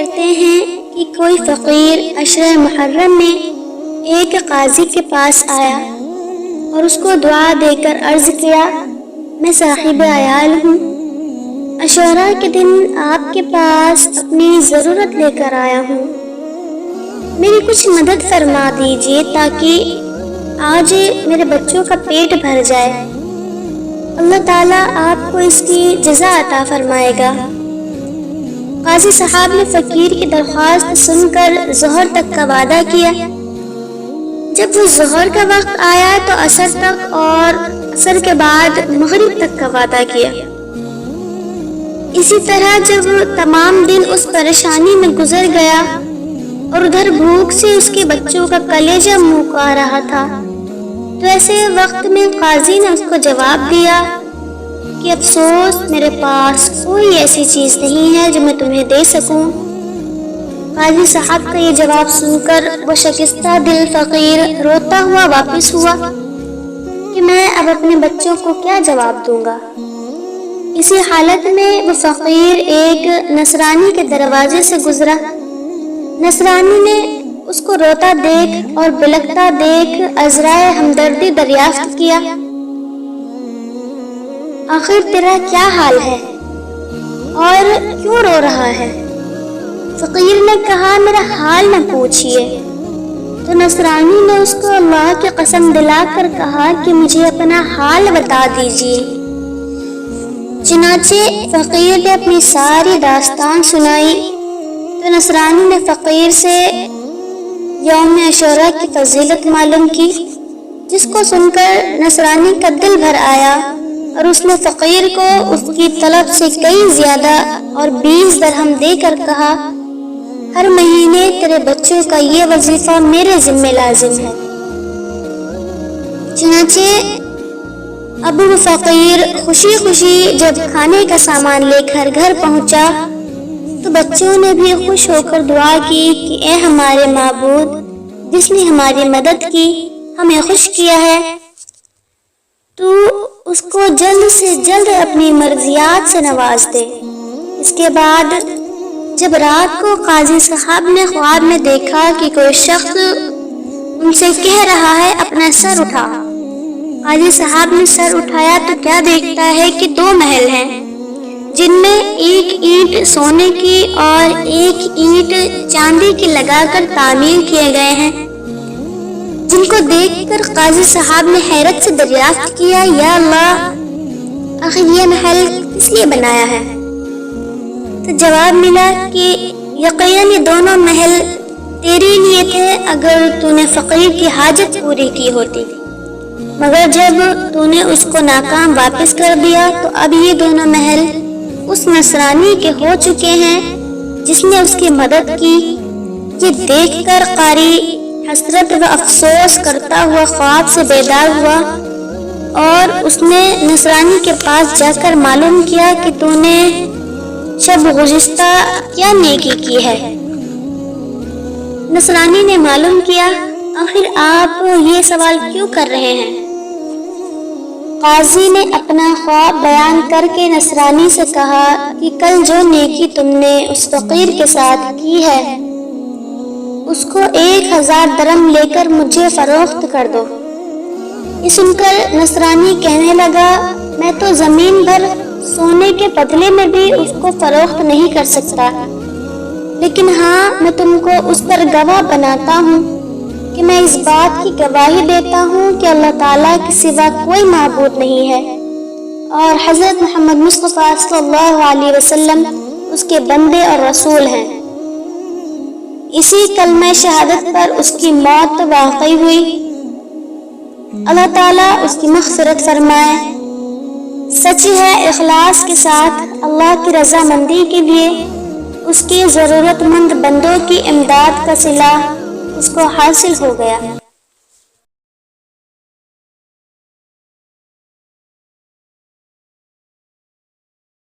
کرتے ہیں کہ کوئی فقیر عشر محرم میں ایک قاضی کے پاس آیا اور اس کو دعا دے کر عرض کیا، میں صاحب عیال ہوں، عاشوراء کے دن آپ کے پاس اپنی ضرورت لے کر آیا ہوں، میری کچھ مدد فرما دیجیے تاکہ آج میرے بچوں کا پیٹ بھر جائے، اللہ تعالیٰ آپ کو اس کی جزا عطا فرمائے گا۔ قاضی صاحب نے فقیر کی درخواست سن کر ظہر تک کا وعدہ کیا۔ جب وہ ظہر کا وقت آیا تو عصر تک اور عصر کے بعد مغرب تک کا وعدہ کیا۔ اسی طرح جب تمام دن اس پریشانی میں گزر گیا اور ادھر بھوک سے اس کے بچوں کا کلیجہ منہ کو آ رہا تھا، تو ایسے وقت میں قاضی نے اس کو جواب دیا کہ افسوس، میرے پاس کوئی ایسی چیز نہیں ہے جو میں تمہیں دے سکوں۔ قاضی صاحب کا یہ جواب سن کر وہ شکستہ دل فقیر روتا ہوا واپس ہوا کہ میں اب اپنے بچوں کو کیا جواب دوں گا۔ اسی حالت میں وہ فقیر ایک نصرانی کے دروازے سے گزرا۔ نصرانی نے اس کو روتا دیکھ اور بلکتا دیکھ عذرائے ہمدردی دریافت کیا۔ آخر تیرا کیا حال ہے اور کیوں رو رہا ہے؟ فقیر نے کہا، میرا حال نہ پوچھئے۔ تو نصرانی نے اس کو اللہ کی قسم دلا کر کہا کہ مجھے اپنا حال بتا دیجیے۔ چنانچہ فقیر نے اپنی ساری داستان سنائی تو نصرانی نے فقیر سے یوم عاشوراء کی فضیلت معلوم کی، جس کو سن کر نصرانی کا دل بھر آیا اور اس نے فقیر کو اس کی طلب سے کئی زیادہ اور 20 درہم دے کر کہا، ہر مہینے تیرے بچوں کا یہ وظیفہ میرے ذمہ لازم ہے۔ چنانچہ اب وہ فقیر خوشی خوشی جب کھانے کا سامان لے کر گھر پہنچا تو بچوں نے بھی خوش ہو کر دعا کی کہ اے ہمارے معبود، جس نے ہماری مدد کی، ہمیں خوش کیا ہے، تو اس کو جلد سے جلد اپنی مرضیات سے نواز دے۔ اس کے بعد جب رات کو قاضی صاحب نے خواب میں دیکھا کہ کوئی شخص ان سے کہہ رہا ہے اپنا سر اٹھا۔ قاضی صاحب نے سر اٹھایا تو کیا دیکھتا ہے کہ 2 محل ہیں، جن میں ایک اینٹ سونے کی اور ایک اینٹ چاندی کی لگا کر تعمیر کیے گئے ہیں، جن کو دیکھ کر قاضی صاحب نے حیرت سے دریافت کیا، یا اللہ، آخر یہ محل کس لیے بنایا ہے؟ تو جواب ملا کہ یقیناً یہ دونوں محل تیرے لیے تھے اگر تو نے فقیر کی حاجت پوری کی ہوتی، مگر جب تو نے اس کو ناکام واپس کر دیا تو اب یہ دونوں محل اس نصرانی کے ہو چکے ہیں جس نے اس کی مدد کی۔ یہ دیکھ کر قاری حسرت و افسوس کرتا ہوا خواب سے بیدار ہوا اور اس نے نصرانی کے پاس جا کر معلوم کیا کہ تو نے شب گزشتہ کیا نیکی کی ہے۔ نصرانی نے معلوم کیا، آخر آپ یہ سوال کیوں کر رہے ہیں؟ قاضی نے اپنا خواب بیان کر کے نصرانی سے کہا کہ کل جو نیکی تم نے اس فقیر کے ساتھ کی ہے اس کو 1000 درم لے کر مجھے فروخت کر دو۔ یہ سن کر نصرانی کہنے لگا، میں تو زمین بھر سونے کے بدلے میں بھی اس کو فروخت نہیں کر سکتا، لیکن ہاں میں تم کو اس پر گواہ بناتا ہوں کہ میں اس بات کی گواہی دیتا ہوں کہ اللہ تعالیٰ کے سوا کوئی معبود نہیں ہے اور حضرت محمد مصطفیٰ صلی اللہ علیہ وسلم اس کے بندے اور رسول ہیں۔ اسی کلمہ شہادت پر اس کی موت واقع ہوئی۔ اللہ تعالیٰ اس کی مغفرت فرمائے۔ سچ ہے، اخلاص کے ساتھ اللہ کی رضامندی کے لیے اس کی ضرورت مند بندوں کی امداد کا صلہ اس کو حاصل ہو گیا۔